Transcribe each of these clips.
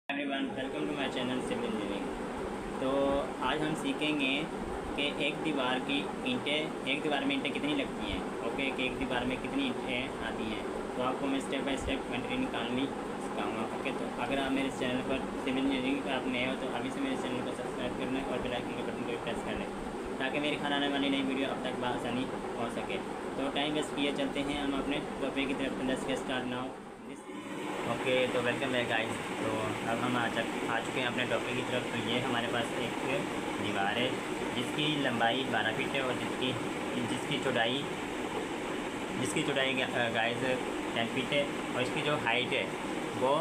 Everyone, welcome to my channel civil engineering. तो आज हम सीखेंगे कि एक दीवार में ईंटें कितनी लगती हैं। ओके, कि एक दीवार में कितनी ईंटें आती हैं। तो आपको मैं स्टेप बाय स्टेप क्वांटिटी निकालनी सिखाऊंगा। ओके, तो अगर आप मेरे चैनल पर सिविल इंजीनियरिंग पर आप नए हो तो अभी से मेरे चैनल को सब्सक्राइब कर लें और बेल आइकन के बटन को प्रेस कर लें ताकि मेरी आने वाली नई वीडियो अब तक आसानी पहुँच सके। तो टाइम वेस्ट किए चलते हैं हम अपने टॉपिक की तरफ। Let's get start now. Okay, तो वेलकम बैक गाइस। तो अब हम आ चुके हैं अपने टॉपिक की तरफ। तो ये हमारे पास एक दीवार है जिसकी लंबाई 12 फीट है और जिसकी चौड़ाई गाइस 10 फीट है और इसकी जो हाइट है वो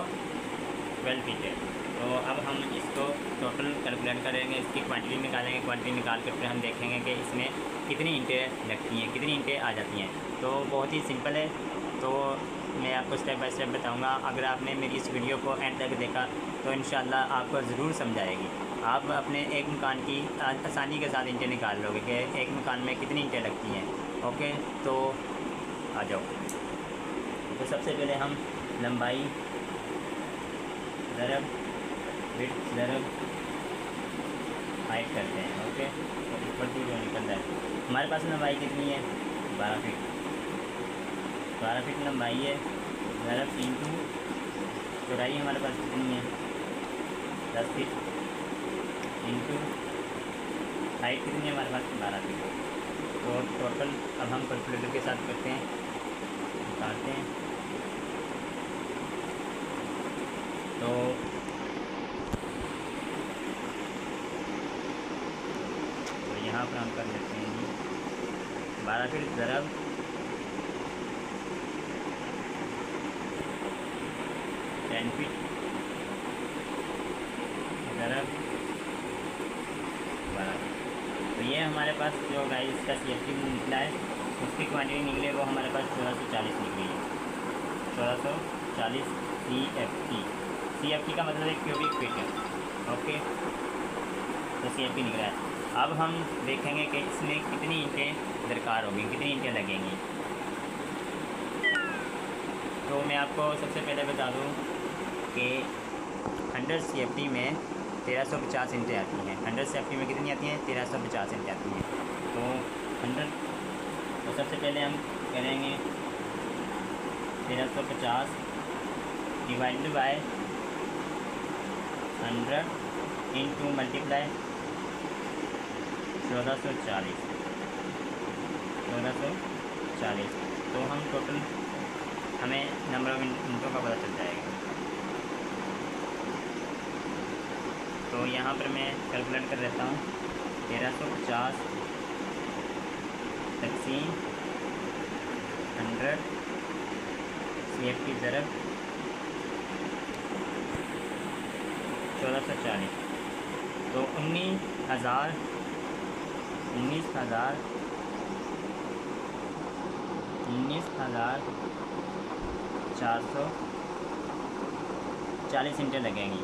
12 फीट है। तो अब हम इसको टोटल कैलकुलेट करेंगे, इसकी क्वांटिटी निकालेंगे। क्वांटिटी निकाल कर फिर हम देखेंगे कि इसमें कितनी ईंटें लगती हैं, कितनी ईंटें आ जाती हैं। तो बहुत ही सिंपल है। तो मैं आपको स्टेप बाय स्टेप बताऊंगा। अगर आपने मेरी इस वीडियो को एंड तक देखा तो इंशाल्लाह आपको ज़रूर समझ आएगी। आप अपने एक मकान की आसानी के साथ ईंटें निकाल लोगे कि एक मकान में कितनी ईंटें लगती हैं। ओके, तो आ जाओ। तो सबसे पहले हम लंबाई ज़रब विड्थ ज़रब हाइट करते हैं। ओके, तो ऊपर की जो निकल रहा है हमारे पास लंबाई कितनी है 12 फीट। 12 फीट लंबाई है, ज़रब इंटू चौड़ाई हमारे पास कितनी है 10 फीट इंटू हाइट कितनी है हमारे पास 12 फीट। तो टोटल अब हम कैलकुलेटर के साथ करते हैं, निकालते हैं। तो यहाँ पर हम कर लेते हैं जी 12 फीट ज़रब 10 फीट ज़रब 12 फीट। तो ये हमारे पास जो गाइस का CFT निकला है उसकी क्वांटिटी निकली है वो हमारे पास 1440 निकली है। 1440 CFT का मतलब है क्यूबिक फीट है। ओके, तो CFT निकला है। अब हम देखेंगे कि इसमें कितनी ईंटें दरकार होगी, कितनी ईंटें लगेंगी। तो मैं आपको सबसे पहले बता दूं कि 100 CFT में 1350 ईंटें आती हैं। 100 CFT में कितनी आती हैं 1350 ईंटें आती हैं। तो 100, तो सबसे पहले हम करेंगे 1350 डिवाइडेड बाय 100 इंटू मल्टीप्लाई 1440। तो हम टोटल हमें नंबर ऑफ ईंटों का पता चल जाएगा। तो यहाँ पर मैं कैलकुलेट कर लेता हूँ 1350 तकसीम 100 CFT ज़रब 1440। तो 19,440 ईंटें लगेंगी।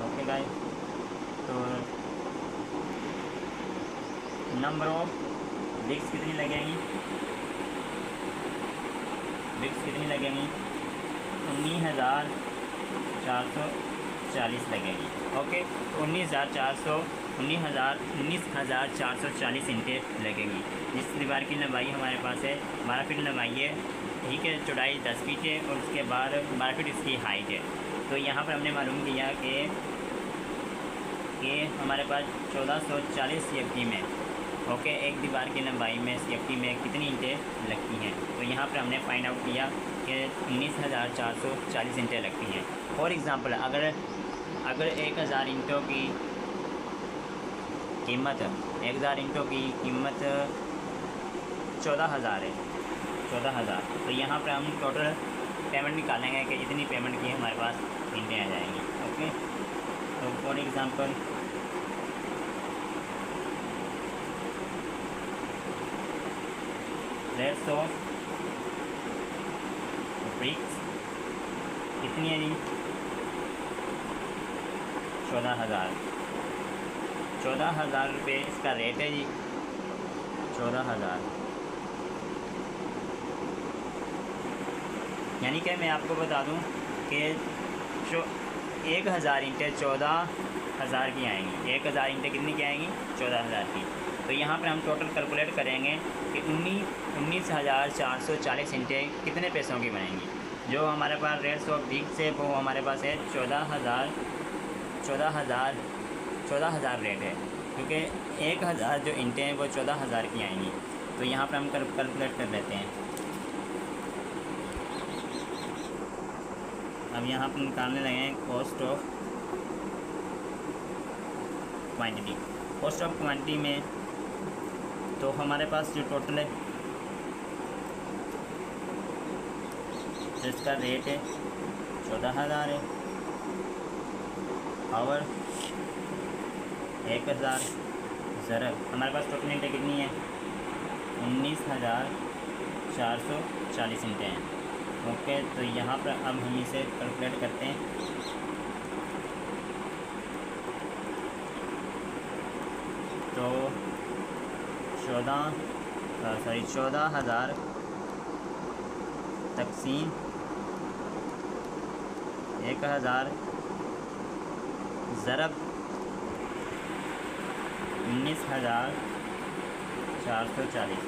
ओके गाइस, तो नंबर ऑफ ब्रिक्स कितनी लगेंगी 19,440 लगेगी। ओके, तो 19,440 ईंटें लगेंगी। जिस दीवार की लंबाई हमारे पास है 12 फीट लंबाई है, ठीक है, चौड़ाई 10 फीट है और उसके बाद 12 फीट इसकी हाइट है। तो यहाँ पर हमने मालूम किया कि हमारे पास 1440 CFT में ओके एक दीवार की लंबाई में CFT में कितनी ईंटें लगती हैं। तो यहाँ पर हमने फाइंड आउट किया कि 19,440 ईंटें लगती हैं। फॉर एग्ज़ाम्पल अगर 1000 ईंटों की कीमत 14,000 है, 14,000। तो यहाँ पर हम टोटल पेमेंट निकालेंगे कि इतनी पेमेंट की हमारे पास ईंटें आ जाएंगी। ओके, तो for example rates of BRICS कितनी है जी 14,000 रुपये इसका रेट है जी 14,000। यानी कि मैं आपको बता दूं कि 1000 ईंटें 14,000 की आएंगी। 1000 ईंटें कितनी की आएंगी? 14,000 की। तो यहाँ पर हम टोटल कैलकुलेट करेंगे कि 19,440 ईंटें कितने पैसों की बनेंगी। जो हमारे पास रेट्स ऑफ बिग से वो हमारे पास है 14,000 रेट है, क्योंकि 1000 जो ईंटें हैं वो 14,000 की आएंगी। तो यहाँ पर हम कैलकुलेट कर लेते हैं। अब यहाँ पर निकालने लगे हैं cost of quantity. Cost of quantity में तो हमारे पास जो टोटल है तो इसका रेट है 14,000 है और 1,000 ज़रब हमारे पास टोटल ईंटें कितनी है? 19,440 ईंटें हैं। ओके, तो यहाँ पर अब हम इसे कैलकुलेट करते हैं। तो 14,000 तकसीम 1,000 ज़रब 19,440।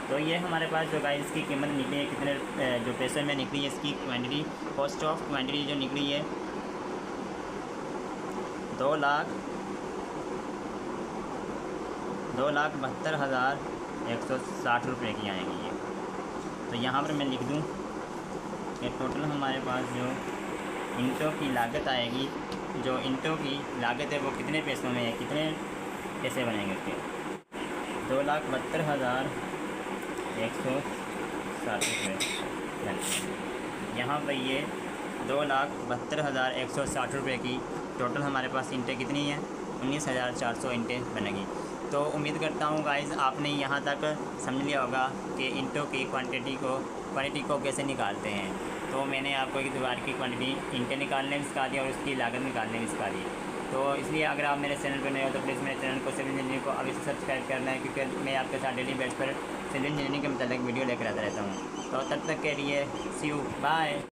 तो ये हमारे पास जो गाइस इसकी कीमत निकली है कितने जो पैसे में निकली है इसकी क्वांटिटी, कॉस्ट ऑफ क्वांटिटी जो निकली है 2,72,160 रुपये की आएंगी ये। तो यहाँ पर मैं लिख दूँ कि टोटल हमारे पास जो ईंटों की लागत आएगी, जो ईंटों की लागत है वो कितने पैसों में है, कितने पैसे बनेंगे उसके? 2,72,160 रुपये। यहाँ पर ये 2,72,160 रुपये की टोटल हमारे पास ईंटें कितनी हैं? 19,400 ईंटें बनेगी। तो उम्मीद करता हूँ गाइस आपने यहाँ तक समझ लिया होगा कि ईंटों की क्वांटिटी को कैसे निकालते हैं। तो मैंने आपको एक दीवार की क्वांटिटी ईंटें निकालने में सिखा दी और उसकी लागत निकालने में सिखा दी। तो इसलिए अगर आप मेरे चैनल पर नए हो तो प्लीज़ मेरे चैनल को सिविल इंजीनियरिंग को अभी से सब्सक्राइब करना है, क्योंकि मैं आपके साथ डेली बेस पर सिविल इंजीनियरिंग के मतलब वीडियो लेकर आता रहता हूँ। तो तब तक के लिए सी यू, बाय।